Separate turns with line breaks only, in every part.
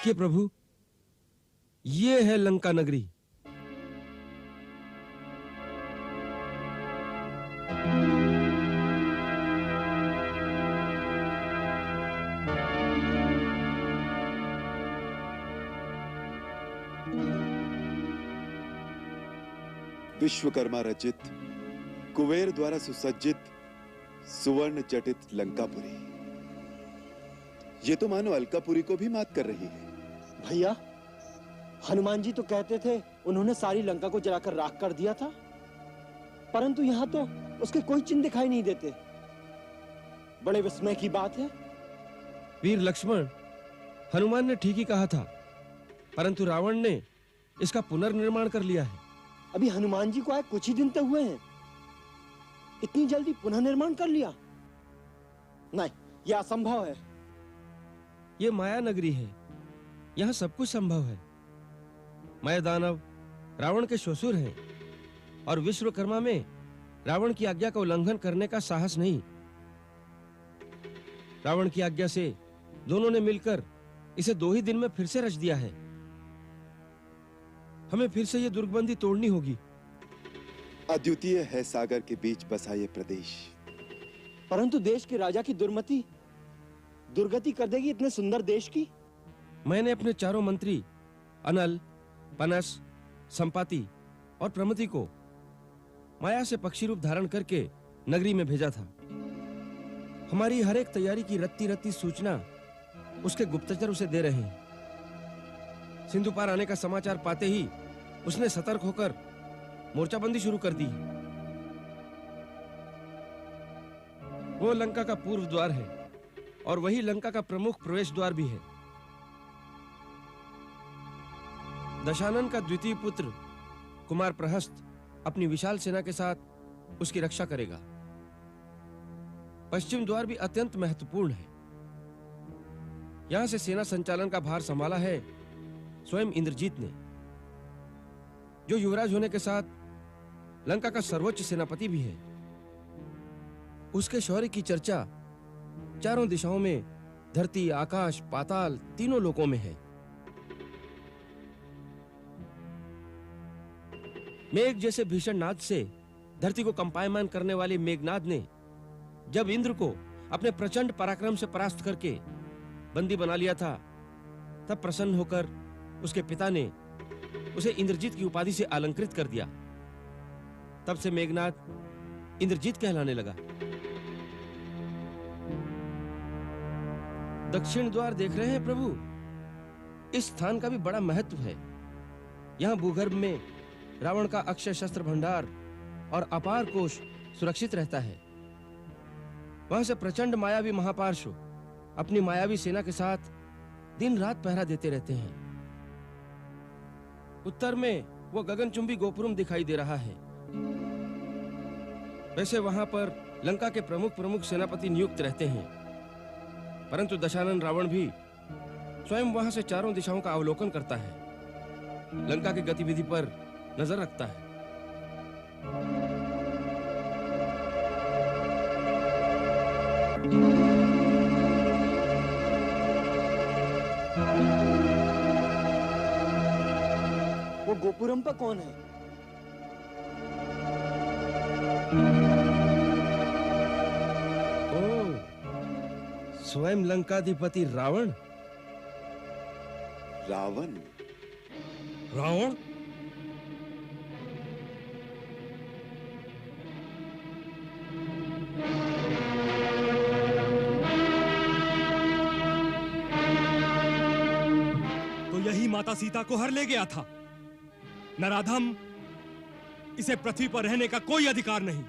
देखिए प्रभु, ये है लंका नगरी।
विश्वकर्मा रचित, कुबेर द्वारा सुसज्जित, सुवर्ण जटित लंकापुरी। ये तो मानो अलकापुरी को भी मात कर रही है।
भैया, हनुमान जी तो कहते थे उन्होंने सारी लंका को जलाकर राख कर दिया था, परंतु यहाँ तो उसके कोई चिन्ह दिखाई नहीं देते। बड़े विस्मय की बात है।
वीर लक्ष्मण, हनुमान ने ठीक ही कहा था, परंतु रावण ने इसका पुनर्निर्माण कर लिया है।
अभी हनुमान जी को आए कुछ ही दिन तो हुए हैं, इतनी जल्दी पुनः निर्माण कर लिया? नहीं, यह असंभव है।
ये माया नगरी है, यहाँ सब कुछ संभव है। माया दानव रावण के ससुर हैं और विश्वकर्मा में रावण की आज्ञा का उल्लंघन करने का साहस नहीं। रावण की आज्ञा से दोनों ने मिलकर इसे 2 ही दिन में फिर से रच दिया है। हमें फिर से ये दुर्गबंदी तोड़नी होगी।
अद्वितीय है सागर के बीच बसा ये प्रदेश।
परंतु देश के राजा की दुर्गति कर देगी इतने सुंदर देश की।
मैंने अपने चारों मंत्री अनल, पनस, संपाति और प्रमति को माया से पक्षी रूप धारण करके नगरी में भेजा था। हमारी हर एक तैयारी की रत्ती रत्ती सूचना उसके गुप्तचर उसे दे रहे हैं। सिंधु पार आने का समाचार पाते ही उसने सतर्क होकर मोर्चाबंदी शुरू कर दी। वो लंका का पूर्व द्वार है और वही लंका का प्रमुख प्रवेश द्वार भी है। दशानन का द्वितीय पुत्र कुमार प्रहस्त अपनी विशाल सेना के साथ उसकी रक्षा करेगा। पश्चिम द्वार भी अत्यंत महत्वपूर्ण है। यहां से सेना संचालन का भार संभाला है स्वयं इंद्रजीत ने, जो युवराज होने के साथ लंका का सर्वोच्च सेनापति भी है। उसके शौर्य की चर्चा चारों दिशाओं में, धरती, आकाश, पाताल तीनों लोकों में है। मेघ जैसे भीषण नाद से धरती को कंपायमान करने वाले मेघनाद ने जब इंद्र को अपने प्रचंड पराक्रम से परास्त करके बंदी बना लिया था, तब प्रसन्न होकर उसके पिता ने उसे इंद्रजीत की उपाधि से अलंकृत कर दिया। तब से मेघनाद इंद्रजीत कहलाने लगा। दक्षिण द्वार देख रहे हैं प्रभु, इस स्थान का भी बड़ा महत्व है। यहां भूगर्भ में रावण का अक्षय शस्त्र भंडार और अपार कोष सुरक्षित रहता है। वहां से प्रचंड मायावी महापार्श्व अपनी मायावी सेना के साथ दिन रात पहरा देते रहते हैं। उत्तर में वो गगनचुंबी गोपुरम दिखाई दे रहा है। वैसे वहां पर लंका के प्रमुख सेनापति नियुक्त रहते हैं, परंतु दशानन रावण भी स्वयं वहां से चारों दिशाओं का अवलोकन करता है, लंका की गतिविधि पर नजर रखता है।
वो गोपुरम पर कौन है?
ओ, स्वयं लंकाधिपति रावण।
रावण?
रावण?
तो यही माता सीता को हर ले गया था। नराधम, इसे पृथ्वी पर रहने का कोई अधिकार नहीं।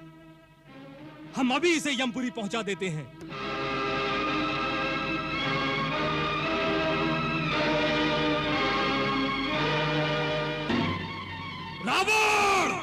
हम अभी इसे यमपुरी पहुंचा देते हैं। रावण!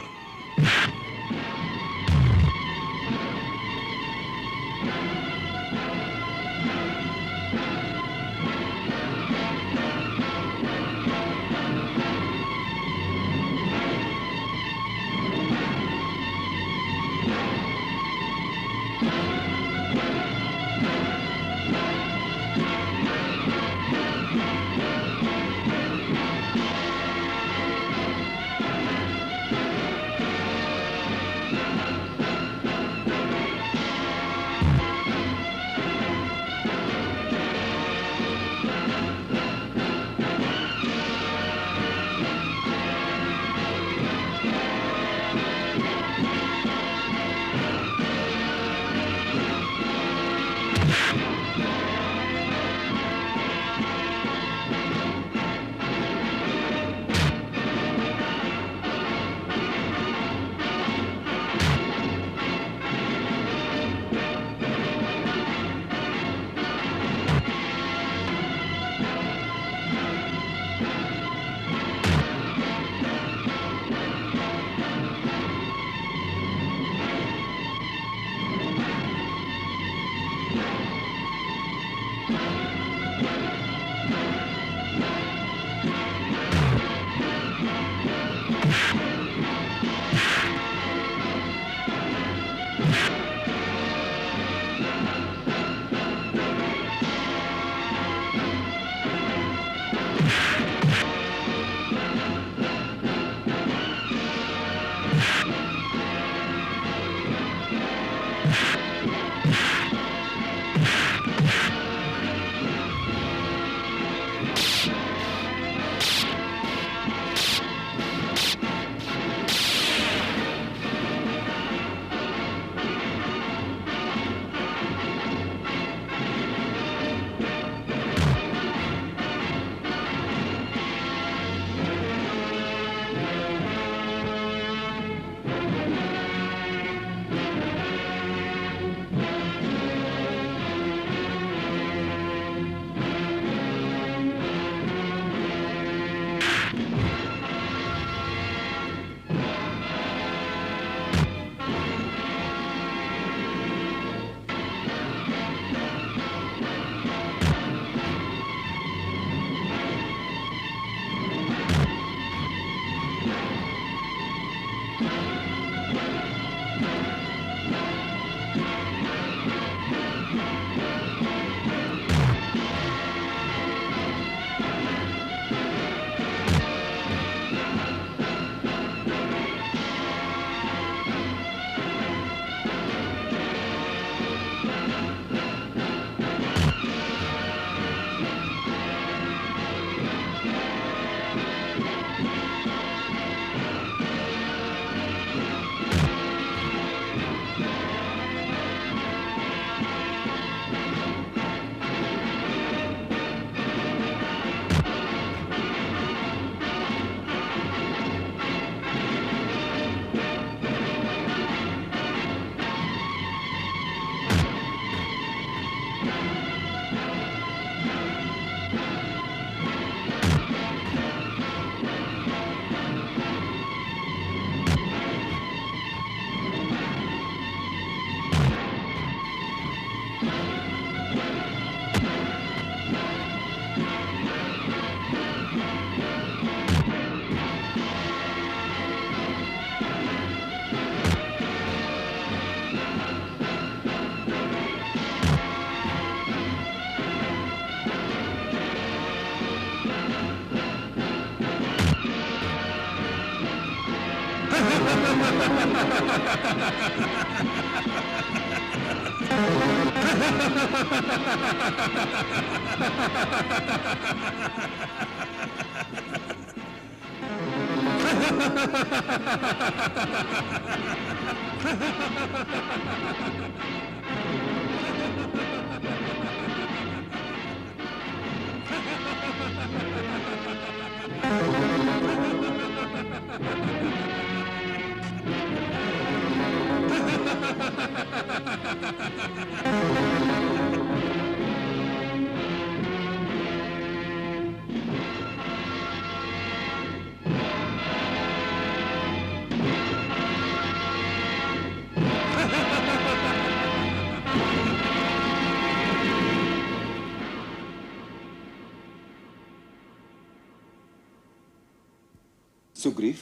सुग्रीव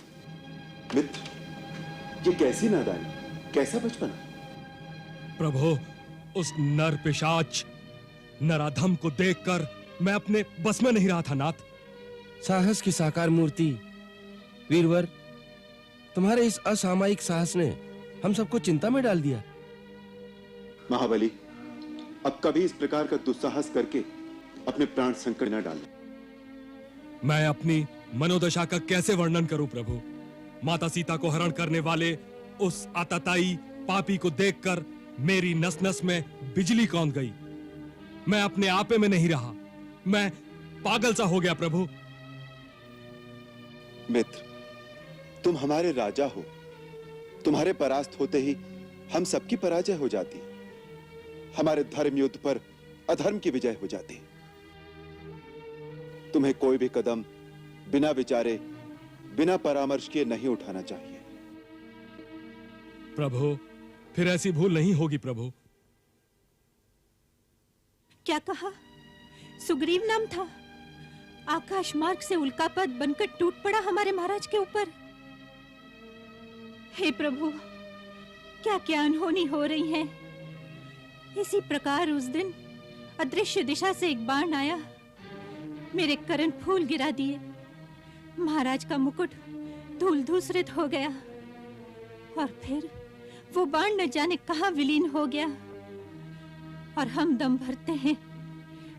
मित्र, ये कैसी नादानी, कैसा बचपना।
प्रभु, उस नर पिशाच नराधम को देखकर मैं अपने बस में नहीं रहा था नाथ।
साहस की साकार मूर्ति वीरवर, तुम्हारे इस असामायिक साहस ने हम सबको चिंता में डाल दिया।
महाबली, अब कभी इस प्रकार का दुस्साहस करके अपने प्राण संकट न डालें।
मैं अपनी मनोदशा का कैसे वर्णन करूं प्रभु। माता सीता को हरण करने वाले उस आतताई पापी को देखकर मेरी नस नस में बिजली कौंध गई। मैं अपने आपे में नहीं रहा, मैं पागल सा हो गया प्रभु।
मित्र, तुम हमारे राजा हो, तुम्हारे परास्त होते ही हम सबकी पराजय हो जाती, हमारे धर्म युद्ध पर अधर्म की विजय हो जाती। तुम्हें कोई भी कदम बिना विचारे, बिना परामर्श किए नहीं उठाना चाहिए।
प्रभु, फिर ऐसी भूल नहीं होगी प्रभु।
क्या कहा? सुग्रीव नाम था? आकाश मार्ग से उल्कापात बनकर टूट पड़ा हमारे महाराज के ऊपर। हे प्रभु, क्या क्या अनहोनी हो रही है। इसी प्रकार उस दिन अदृश्य दिशा से एक बाण आया, मेरे करण फूल गिरा दिए, महाराज का मुकुट धूल धूसरित हो गया, और फिर वो बाण न जाने कहां विलीन हो गया। और हम दम भरते हैं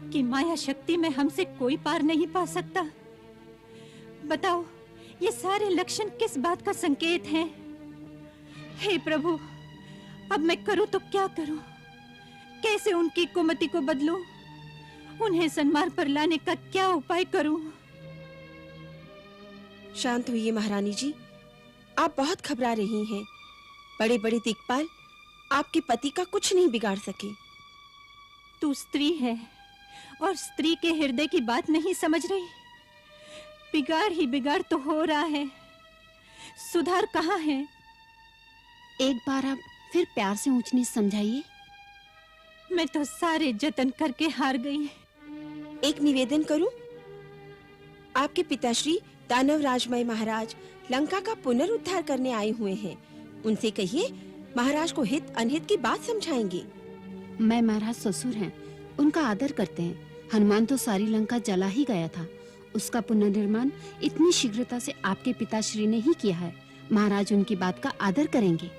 कि माया शक्ति में हमसे कोई पार नहीं पा सकता। बताओ, ये सारे लक्षण किस बात का संकेत हैं? हे प्रभु, अब मैं करूं तो क्या करूं? कैसे उनकी कुमति को बदलूं? उन्हें सन्मार्ग पर लाने का क्या उपाय करूं?
शांत हुइए महारानी जी, आप बहुत घबरा रही हैं। बड़े बड़े दिक्पाल आपके पति का कुछ नहीं बिगाड़ सके।
तू स्त्री है और स्त्री के हृदय की बात नहीं समझ रही। बिगाड़ ही बिगाड़ तो हो रहा है, सुधार कहाँ है?
एक बार आप फिर प्यार से ऊंच नीच समझाइए।
मैं तो सारे जतन करके हार गई।
एक निवेदन करूं? आपके पिताश्री दानव राजमय महाराज लंका का पुनरुद्धार करने आए हुए हैं। उनसे कहिए महाराज को हित अनहित की बात समझाएंगे।
मैं महाराज ससुर हैं, उनका आदर करते हैं। हनुमान तो सारी लंका जला ही गया था, उसका पुनर्निर्माण इतनी शीघ्रता से आपके पिताश्री ने ही किया है। महाराज उनकी बात का आदर करेंगे।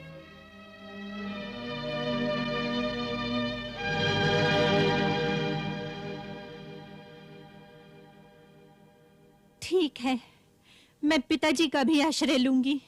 ठीक है, मैं पिताजी का भी आश्रय लूंगी।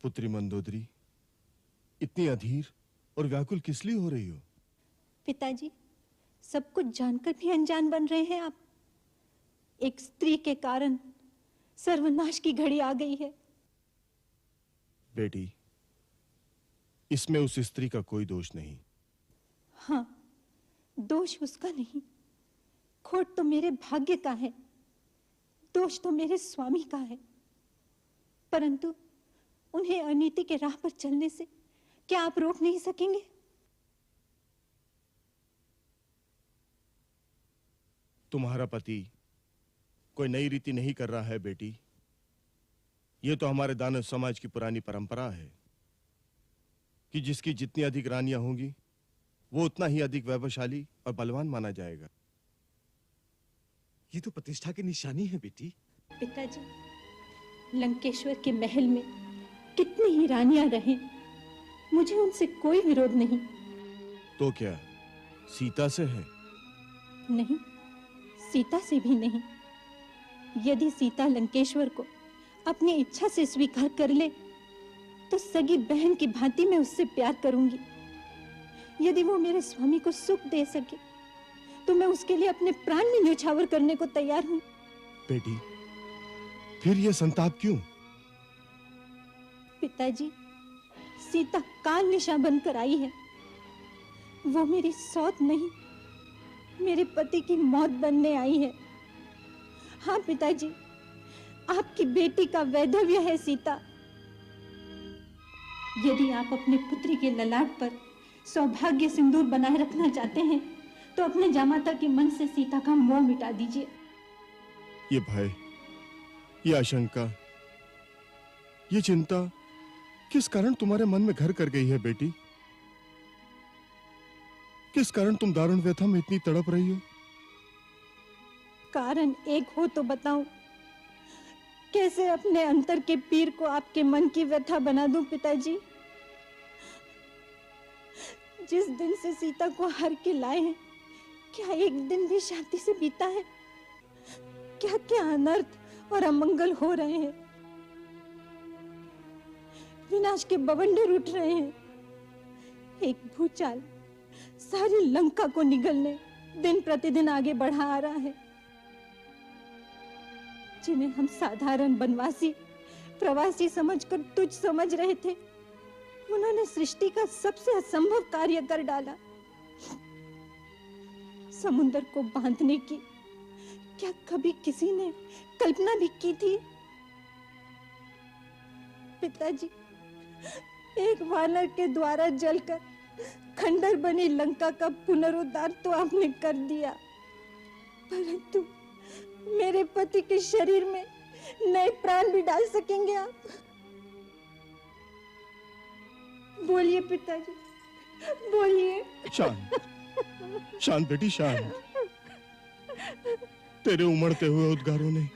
पुत्री मंदोदरी, इतनी अधीर और व्याकुल किस लिए हो रही हो?
पिताजी, सब कुछ जानकर भी अनजान बन रहे हैं आप। एक स्त्री के कारण सर्वनाश की घड़ी आ गई है।
बेटी, इसमें उस स्त्री का कोई दोष नहीं।
हाँ, दोष उसका नहीं, खोट तो मेरे भाग्य का है, दोष तो मेरे स्वामी का है। परंतु उन्हें अनीति के राह पर चलने से क्या आप रोक नहीं सकेंगे?
तुम्हारा पति कोई नई रीति नहीं कर रहा है बेटी। यह तो हमारे दानव समाज की पुरानी परंपरा है कि जिसकी जितनी अधिक रानियां होंगी वो उतना ही अधिक वैभवशाली और बलवान माना जाएगा।
ये तो प्रतिष्ठा की निशानी है बेटी।
पिताजी, लंकेश्वर के महल में कितनी ही रानियां रहें, मुझे उनसे कोई विरोध नहीं।
तो क्या सीता से है?
नहीं, सीता से भी नहीं। यदि सीता लंकेश्वर को अपनी इच्छा से स्वीकार कर ले तो सगी बहन की भांति मैं उससे प्यार करूंगी। यदि वो मेरे स्वामी को सुख दे सके तो मैं उसके लिए अपने प्राण भी न्यौछावर करने को तैयार हूं।
बेटी, फिर यह संताप क्यों?
पिताजी, सीता काल निशा बनकर आई है। वो मेरी सौत नहीं, मेरे पति की मौत बनने आई है। हाँ पिताजी, आपकी बेटी का वैधव्य है सीता। यदि आप अपने पुत्री के ललाट पर सौभाग्य सिंदूर बनाए रखना चाहते हैं तो अपने जामाता के मन से सीता का मोह मिटा दीजिए।
ये भय, ये आशंका, ये चिंता किस कारण तुम्हारे मन में घर कर गई है बेटी? किस कारण तुम दारुण व्यथा में इतनी तड़प रही हो?
कारण एक हो तो बताऊं, कैसे अपने अंतर के पीर को आपके मन की व्यथा बना दूं पिताजी? जिस दिन से सीता को हर के लाए हैं, क्या एक दिन भी शांति से बीता है? क्या क्या अनर्थ और अमंगल हो रहे हैं। विनाश के बवंडर उठ रहे हैं। एक भूचाल सारी लंका को निगलने दिन प्रतिदिन आगे बढ़ा आ रहा है। जिन्हें हम साधारण बनवासी, प्रवासी समझकर तुच्छ समझ रहे थे, उन्होंने सृष्टि का सबसे असंभव कार्य कर डाला। समुद्र को बांधने की क्या कभी किसी ने कल्पना भी की थी? पिताजी, एक वानर के द्वारा जलकर खंडर बनी लंका का पुनरुद्धार तो आपने कर दिया, परंतु मेरे पति के शरीर में
नए प्राण भी डाल सकेंगे आप। बोलिए पिताजी, बोलिए।
शांत शांत बेटी शांत। तेरे उमड़ते हुए उद्गारों ने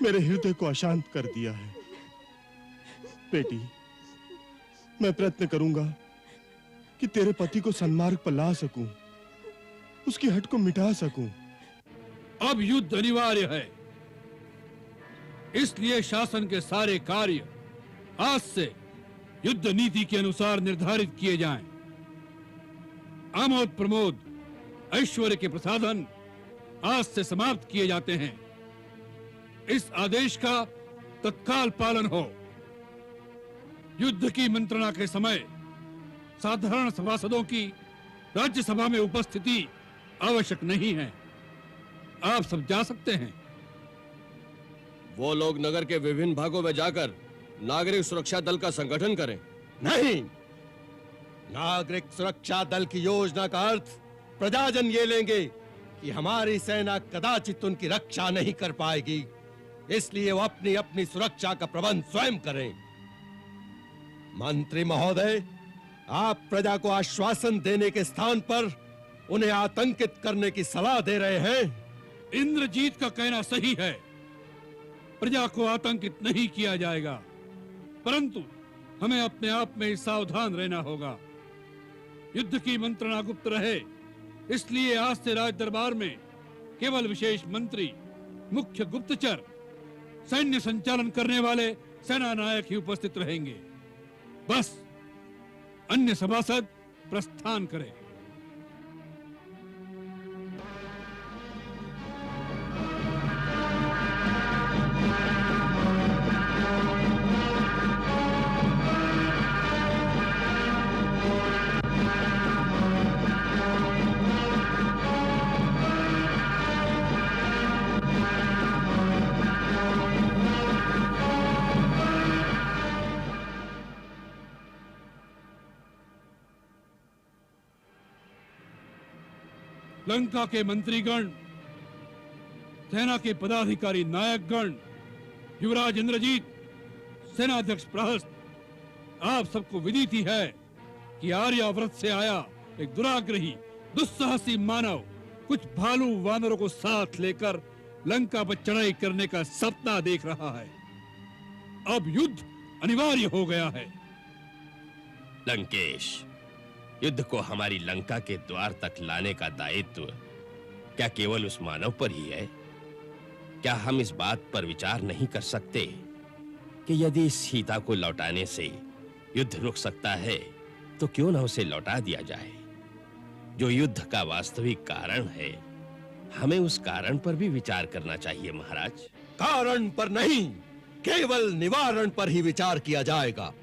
मेरे हृदय को अशांत कर दिया है। बेटी, मैं प्रयत्न करूंगा कि तेरे पति को सन्मार्ग पर ला सकूं, उसकी हट को मिटा सकूं।
अब युद्ध अनिवार्य है, इसलिए शासन के सारे कार्य आज से युद्ध नीति के अनुसार निर्धारित किए जाएं। आमोद प्रमोद, ऐश्वर्य के प्रसाधन आज से समाप्त किए जाते हैं। इस आदेश का तत्काल पालन हो। युद्ध की मंत्रणा के समय साधारण सभासदों की राज्यसभा में उपस्थिति आवश्यक नहीं है। आप सब जा सकते हैं।
वो लोग नगर के विभिन्न भागों में जाकर नागरिक सुरक्षा दल का संगठन करें।
नहीं, नागरिक सुरक्षा दल की योजना का अर्थ प्रजाजन ये लेंगे कि हमारी सेना कदाचित उनकी रक्षा नहीं कर पाएगी, इसलिए वो अपनी अपनी सुरक्षा का प्रबंध स्वयं करें। मंत्री महोदय, आप प्रजा को आश्वासन देने के स्थान पर उन्हें आतंकित करने की सलाह दे रहे हैं।
इंद्रजीत का कहना सही है, प्रजा को आतंकित नहीं किया जाएगा, परंतु हमें अपने आप में सावधान रहना होगा। युद्ध की मंत्रणा गुप्त रहे, इसलिए आज से राज दरबार में केवल विशेष मंत्री, मुख्य गुप्तचर, सैन्य संचालन करने वाले सेना नायक ही उपस्थित रहेंगे। बस अन्य सभासद प्रस्थान करें। लंका के मंत्रीगण, सेना के पदाधिकारी नायकगण, युवराज इंद्रजीत, सेनाध्यक्ष प्रहस्त, आप सबको विदित ही है कि आर्याव्रत से आया एक दुराग्रही, दुस्साहसी मानव कुछ भालू वानरों को साथ लेकर लंका पर चढ़ाई करने का सपना देख रहा है। अब युद्ध अनिवार्य हो गया है।
लंकेश, युद्ध को हमारी लंका के द्वार तक लाने का दायित्व क्या केवल उस मानव पर ही है? क्या हम इस बात पर विचार नहीं कर सकते कि यदि इस सीता को लौटाने से युद्ध रुक सकता है तो क्यों न उसे लौटा दिया जाए? जो युद्ध का वास्तविक कारण है, हमें उस कारण पर भी विचार करना चाहिए महाराज।
कारण पर नहीं, केवल निवारण पर ही विचार किया जाएगा।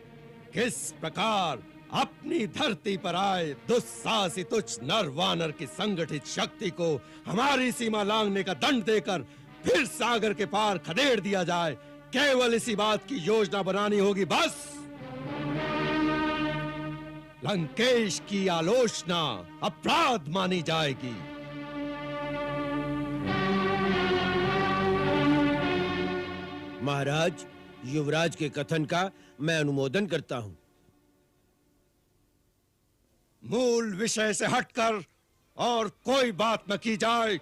किस प्रकार अपनी धरती पर आए दुस्साहसी तुच्छ नर वानर की संगठित शक्ति को हमारी सीमा लांघने का दंड देकर फिर सागर के पार खदेड़ दिया जाए, केवल इसी बात की योजना बनानी होगी। बस लंकेश की आलोचना अपराध मानी जाएगी।
महाराज, युवराज के कथन का मैं अनुमोदन करता हूं।
मूल विषय से हटकर और कोई बात न की जाए।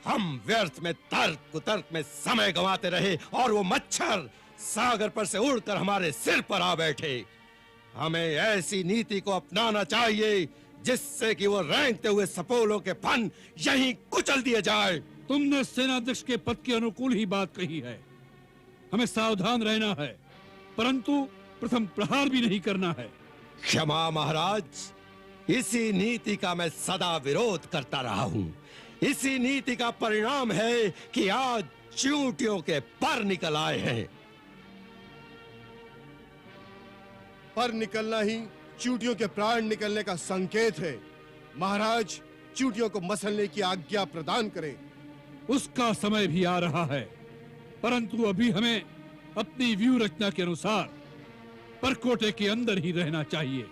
हम व्यर्थ में तर्क कुतर्क में समय गंवाते रहे और वो मच्छर सागर पर से उड़कर हमारे सिर पर आ बैठे। हमें ऐसी नीति को अपनाना चाहिए जिससे कि वो रेंगते हुए सपोलों के फन यहीं कुचल दिए जाए।
तुमने सेनाध्यक्ष के पद के अनुकूल ही बात कही है। हमें सावधान रहना है, परंतु प्रथम प्रहार भी नहीं करना है।
क्षमा महाराज, इसी नीति का मैं सदा विरोध करता रहा हूं। इसी नीति का परिणाम है कि आज चींटियों के पर निकल आए हैं। पर निकलना ही चींटियों के प्राण निकलने का संकेत है। महाराज, चींटियों को मसलने की आज्ञा प्रदान करें।
उसका समय भी आ रहा है, परंतु अभी हमें अपनी व्यूह रचना के अनुसार परकोटे के अंदर ही रहना चाहिए।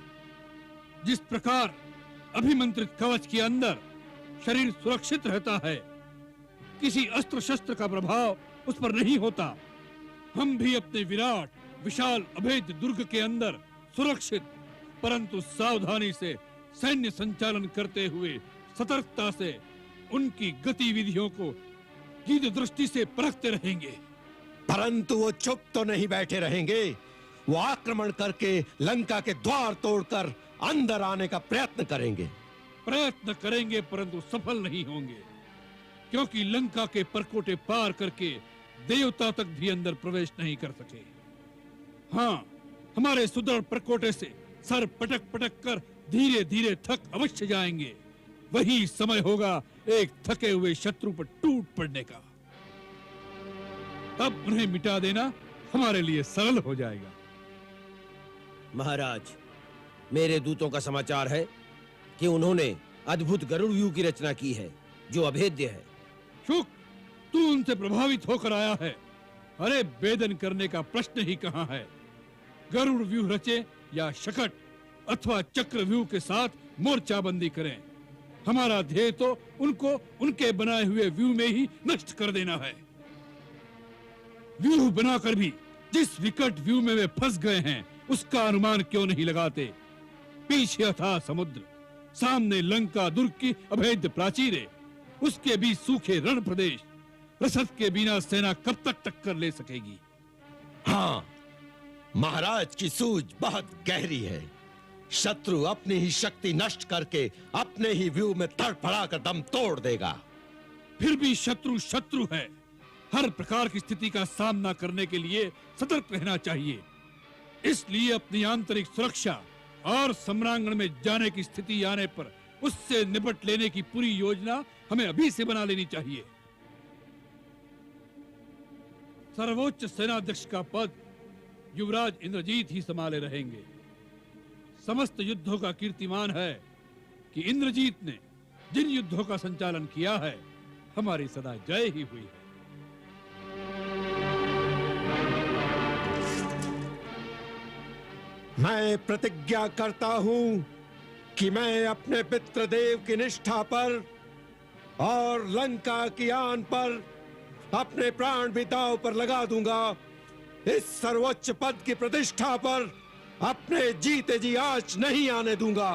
जिस प्रकार अभिमंत्रित कवच के अंदर शरीर सुरक्षित रहता है, किसी अस्त्र शस्त्र का प्रभाव उस पर नहीं होता। हम भी अपने विराट विशाल अभेद्य दुर्ग के अंदर सुरक्षित परंतु सावधानी से सैन्य संचालन करते हुए सतर्कता से उनकी गतिविधियों को गिद्ध दृष्टि से परखते रहेंगे।
परंतु वो चुप तो नहीं बैठे रहेंगे, वो आक्रमण करके लंका के द्वार तोड़कर अंदर आने का प्रयत्न करेंगे।
प्रयत्न करेंगे परंतु सफल नहीं होंगे, क्योंकि लंका के परकोटे पार करके देवता तक भी अंदर प्रवेश नहीं कर सके। हाँ, हमारे सुदृढ़ परकोटे से सर पटक पटक कर धीरे धीरे थक अवश्य जाएंगे। वही समय होगा एक थके हुए शत्रु पर टूट पड़ने का। तब उन्हें मिटा देना हमारे लिए सरल हो जाएगा।
महाराज, मेरे दूतों का समाचार है कि उन्होंने अद्भुत गरुड़ व्यूह की रचना की है जो अभेद्य है।
शुक, तू उनसे प्रभावित होकर आया है। अरे वेदन करने का प्रश्न ही कहां है। गरुड़ व्यूह रचे या शकट अथवा चक्र व्यूह के साथ मोर्चाबंदी करें, हमारा ध्येय तो उनको उनके बनाए हुए व्यूह में ही नष्ट कर देना है। व्यूह बनाकर भी जिस विकट व्यूह में वे फंस गए हैं उसका अनुमान क्यों नहीं लगाते। पीछे अथाह समुद्र, सामने लंका दुर्ग की अभेद्य प्राचीरें, उसके बीच सूखे रण प्रदेश। रसद के बिना सेना कब तक टक्कर ले सकेगी।
हाँ, महाराज की सूझ बहुत गहरी है। शत्रु अपनी ही शक्ति नष्ट करके अपने ही व्यूह में तड़फड़ा कर दम तोड़ देगा।
फिर भी शत्रु शत्रु है। हर प्रकार की स्थिति का सामना करने के लिए सतर्क रहना चाहिए। इसलिए अपनी आंतरिक सुरक्षा और सम्रांगण में जाने की स्थिति आने पर उससे निपट लेने की पूरी योजना हमें अभी से बना लेनी चाहिए। सर्वोच्च सेनाध्यक्ष का पद युवराज इंद्रजीत ही संभाले रहेंगे। समस्त युद्धों का कीर्तिमान है कि इंद्रजीत ने जिन युद्धों का संचालन किया है हमारी सदा जय ही हुई है।
मैं प्रतिज्ञा करता हूं कि मैं अपने पितृदेव की निष्ठा पर और लंका की आन पर अपने प्राण भी दांव पर लगा दूंगा। इस सर्वोच्च पद की प्रतिष्ठा पर अपने जीते जी आंच नहीं आने दूंगा।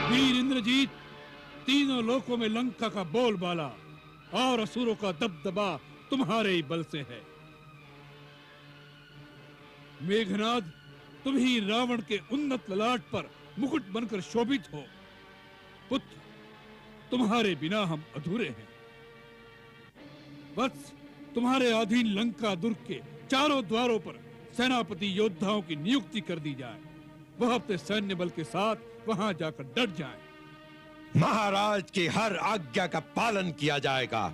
वीर इंद्रजीत, तीनों लोकों में लंका का बोलबाला और असुरों का दबदबा तुम्हारे ही बल से है। मेघनाद, तुम ही रावण के उन्नत ललाट पर मुकुट बनकर शोभित हो। पुत्र, तुम्हारे बिना हम अधूरे हैं। वत्स, तुम्हारे अधीन लंका दुर्ग के चारों द्वारों पर सेनापति योद्धाओं की नियुक्ति कर दी जाए। वह अपने सैन्य बल के साथ वहां जाकर डट जाएं।
महाराज की हर आज्ञा का पालन किया जाएगा।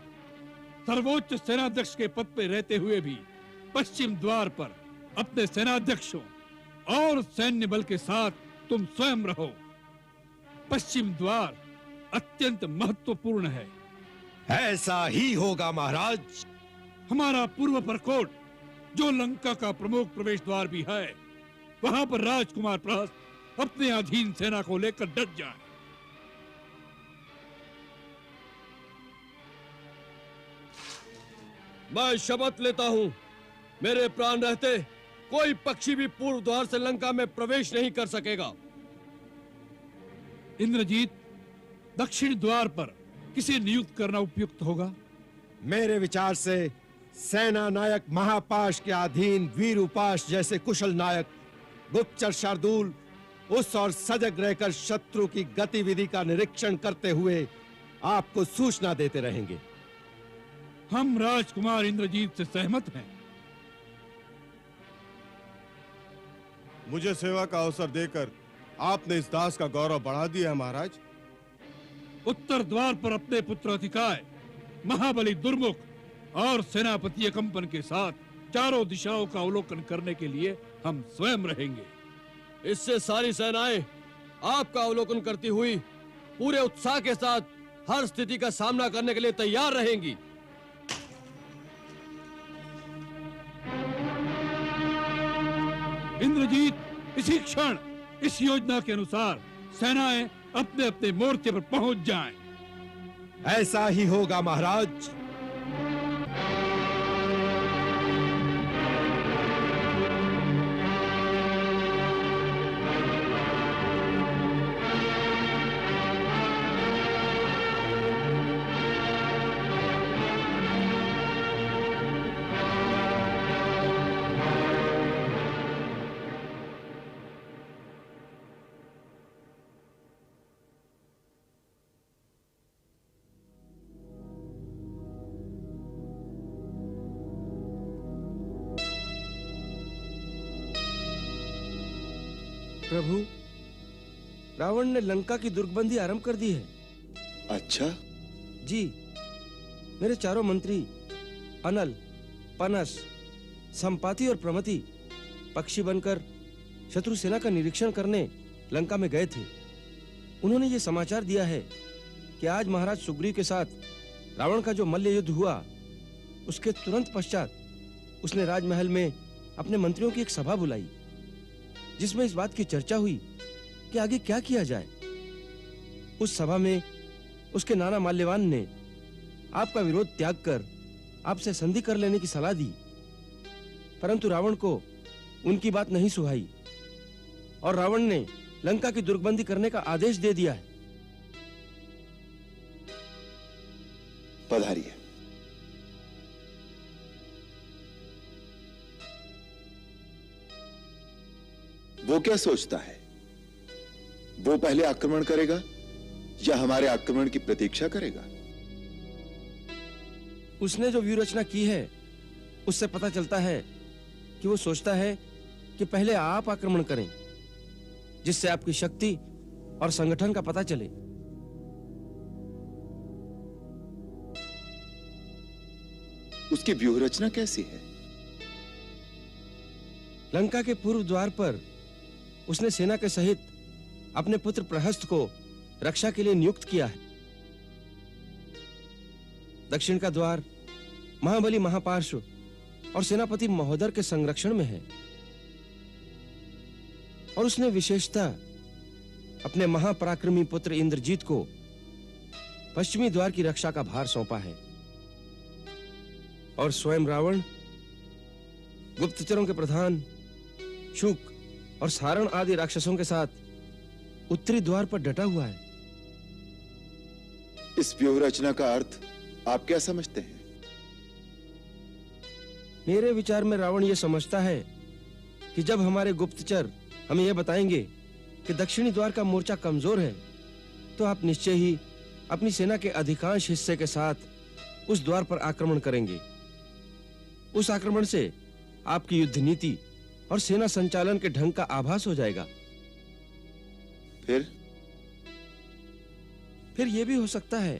सर्वोच्च सेनाध्यक्ष के पद पर रहते हुए भी पश्चिम द्वार पर अपने सेनाध्यक्षों और सैन्य बल के साथ तुम स्वयं रहो। पश्चिम द्वार अत्यंत महत्वपूर्ण है।
ऐसा ही होगा महाराज।
हमारा पूर्व परकोट जो लंका का प्रमुख प्रवेश द्वार भी है, वहां पर राजकुमार प्रहस्त अपने अधीन सेना को लेकर डट जाए।
मैं शपथ लेता हूं, मेरे प्राण रहते कोई पक्षी भी पूर्व द्वार से लंका में प्रवेश नहीं कर सकेगा।
इंद्रजीत, दक्षिण द्वार पर किसे नियुक्त करना उपयुक्त होगा?
मेरे विचार से सेना नायक महापाश के अधीन वीर उपाश जैसे कुशल नायक गुप्तचर शार्दूल उस और सजग रहकर शत्रु की गतिविधि का निरीक्षण करते हुए आपको सूचना देते रहेंगे।
हम राजकुमार इंद्रजीत से सहमत हैं।
मुझे सेवा का अवसर देकर आपने इस दास का गौरव बढ़ा दिया है महाराज।
उत्तर द्वार पर अपने पुत्र अतिकाय, महाबली दुर्मुख और सेनापति कंपन के साथ चारों दिशाओं का अवलोकन करने के लिए हम स्वयं रहेंगे।
इससे सारी सेनाएं आपका अवलोकन करती हुई पूरे उत्साह के साथ हर स्थिति का सामना करने के लिए तैयार रहेंगी।
इंद्रजीत, इसी क्षण इस योजना के अनुसार सेनाएं अपने अपने मोर्चे पर पहुंच जाएं।
ऐसा ही होगा महाराज।
प्रभु, रावण ने लंका की दुर्गबंदी आरंभ कर दी है।
अच्छा?
जी, मेरे चारों मंत्री अनल, पनस, संपाति और प्रमति पक्षी बनकर शत्रु सेना का निरीक्षण करने लंका में गए थे। उन्होंने ये समाचार दिया है कि आज महाराज सुग्रीव के साथ रावण का जो मल्ल युद्ध हुआ, उसके तुरंत पश्चात उसने राजमहल में अपने मंत्रियों की एक सभा बुलाई, जिसमें इस बात की चर्चा हुई कि आगे क्या किया जाए। उस सभा में उसके नाना माल्यवान ने आपका विरोध त्याग कर आपसे संधि कर लेने की सलाह दी, परंतु रावण को उनकी बात नहीं सुहाई और रावण ने लंका की दुर्गबंदी करने का आदेश दे दिया है।
पधारिए। वो क्या सोचता है? वो पहले आक्रमण करेगा या हमारे आक्रमण की प्रतीक्षा करेगा?
उसने जो व्यूह रचना की है, उससे पता चलता है कि वो सोचता है कि पहले आप आक्रमण करें, जिससे आपकी शक्ति और संगठन का पता चले।
उसकी व्यूह रचना कैसी है?
लंका के पूर्व द्वार पर उसने सेना के सहित अपने पुत्र प्रहस्त को रक्षा के लिए नियुक्त किया है। दक्षिण का द्वार महाबली महापार्श्व और सेनापति महोदर के संरक्षण में है और उसने विशेषतः अपने महापराक्रमी पुत्र इंद्रजीत को पश्चिमी द्वार की रक्षा का भार सौंपा है और स्वयं रावण गुप्तचरों के प्रधान शुक और सारण आदि राक्षसों के साथ उत्तरी द्वार पर डटा हुआ है।
इस व्यूह रचना का अर्थ आप क्या समझते हैं?
मेरे विचार में रावण यह समझता है कि जब हमारे गुप्तचर हमें यह बताएंगे कि दक्षिणी द्वार का मोर्चा कमजोर है, तो आप निश्चय ही अपनी सेना के अधिकांश हिस्से के साथ उस द्वार पर आक्रमण करेंगे। उस आक्रमण से आपकी युद्ध नीति और सेना संचालन के ढंग का आभास हो जाएगा। फिर यह भी हो सकता है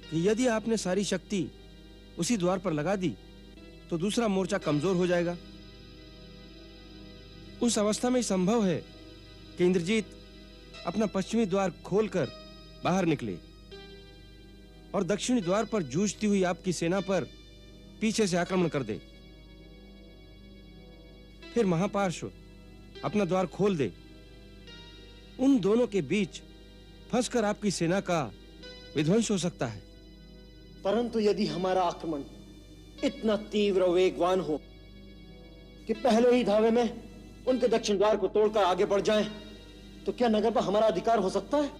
कि यदि आपने सारी शक्ति उसी द्वार पर लगा दी, तो दूसरा मोर्चा कमजोर हो जाएगा। उस अवस्था में संभव है कि इंद्रजीत अपना पश्चिमी द्वार खोलकर बाहर निकले और दक्षिणी द्वार पर जूझती हुई आपकी सेना पर पीछे से आक्रमण कर दे। फिर महापार्श्व अपना द्वार खोल दे। उन दोनों के बीच फंसकर आपकी सेना का विध्वंस हो सकता है।
परंतु यदि हमारा आक्रमण इतना तीव्र और वेगवान हो कि पहले ही धावे में उनके दक्षिण द्वार को तोड़कर आगे बढ़ जाएं, तो क्या नगर पर हमारा अधिकार हो सकता है?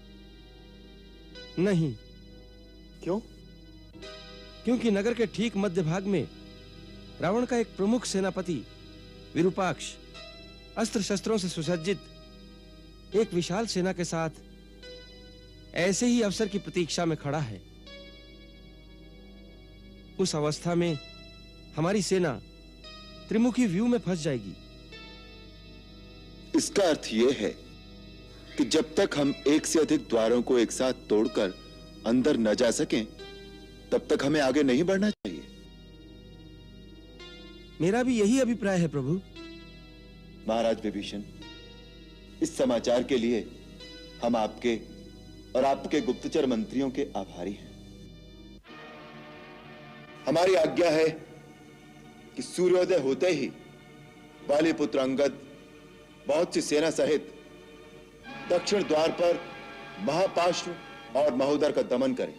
नहीं।
क्यों?
क्योंकि नगर के ठीक मध्य भाग में रावण का एक प्रमुख सेनापति विरूपाक्ष अस्त्र शस्त्रों से सुसज्जित एक विशाल सेना के साथ ऐसे ही अवसर की प्रतीक्षा में खड़ा है। उस अवस्था में हमारी सेना त्रिमुखी व्यूह में फंस जाएगी।
इसका अर्थ यह है कि जब तक हम एक से अधिक द्वारों को एक साथ तोड़कर अंदर न जा सकें, तब तक हमें आगे नहीं बढ़ना चाहिए।
मेरा भी यही अभिप्राय है प्रभु।
महाराज विभीषण, इस समाचार के लिए हम आपके और आपके गुप्तचर मंत्रियों के आभारी हैं। हमारी आज्ञा है कि सूर्योदय होते ही बालीपुत्र अंगद बहुत सी सेना सहित दक्षिण द्वार पर महापार्श्व और महोदर का दमन करें।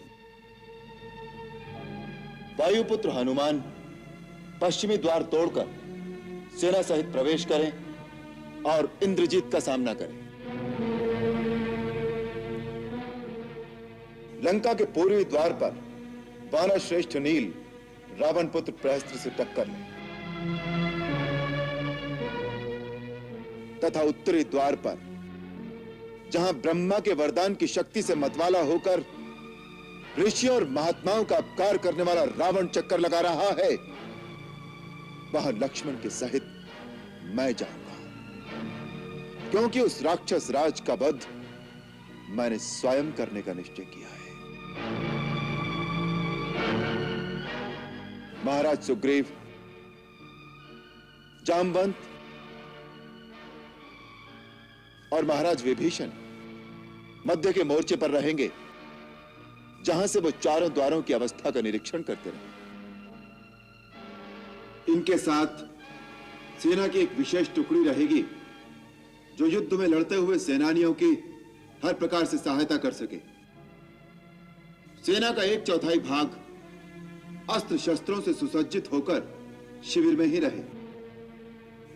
वायुपुत्र हनुमान पश्चिमी द्वार तोड़कर सेना सहित प्रवेश करें और इंद्रजीत का सामना करें। लंका के पूर्वी द्वार पर वानर श्रेष्ठ नील रावण पुत्र प्रहस्त्र से टक्कर ले तथा उत्तरी द्वार पर जहां ब्रह्मा के वरदान की शक्ति से मतवाला होकर ऋषियों और महात्माओं का अपकार करने वाला रावण चक्कर लगा रहा है, वहां लक्ष्मण के सहित मैं जाऊंगा, क्योंकि उस राक्षस राज का वध मैंने स्वयं करने का निश्चय किया है। महाराज सुग्रीव, जामवंत और महाराज विभीषण मध्य के मोर्चे पर रहेंगे, जहां से वो चारों द्वारों की अवस्था का निरीक्षण करते रहे। इनके साथ सेना की एक विशेष टुकड़ी रहेगी, जो युद्ध में लड़ते हुए सेनानियों की हर प्रकार से सहायता कर सके। सेना का 1/4 भाग अस्त्र शस्त्रों से सुसज्जित होकर शिविर में ही रहे,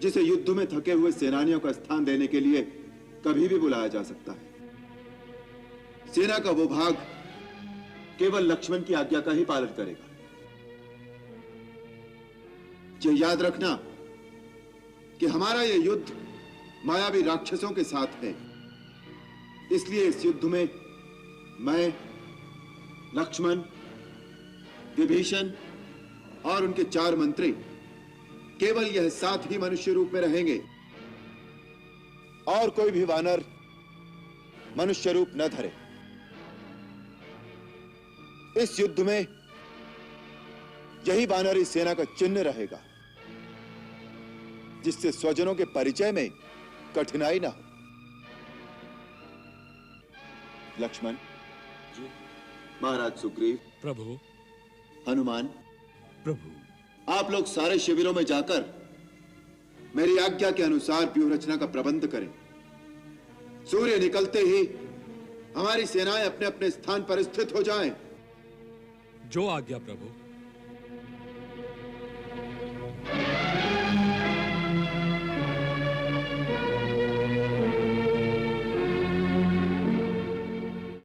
जिसे युद्ध में थके हुए सेनानियों का स्थान देने के लिए कभी भी बुलाया जा सकता है। सेना का वो भाग केवल लक्ष्मण की आज्ञा का ही पालन करेगा। यह याद रखना कि हमारा यह युद्ध मायावी राक्षसों के साथ है, इसलिए इस युद्ध में मैं, लक्ष्मण, विभीषण और उनके 4 मंत्री केवल यह 7 ही मनुष्य रूप में रहेंगे और कोई भी वानर मनुष्य रूप न धरे। इस युद्ध में यही वानरी सेना का चिन्ह रहेगा, जिससे स्वजनों के परिचय में कठिनाई ना हो। लक्ष्मण जी, महाराज सुग्रीव
प्रभु,
हनुमान
प्रभु,
आप लोग सारे शिविरों में जाकर मेरी आज्ञा के अनुसार व्यूह रचना का प्रबंध करें। सूर्य निकलते ही हमारी सेनाएं अपने अपने स्थान पर स्थित हो जाएं।
जो आज्ञा प्रभु।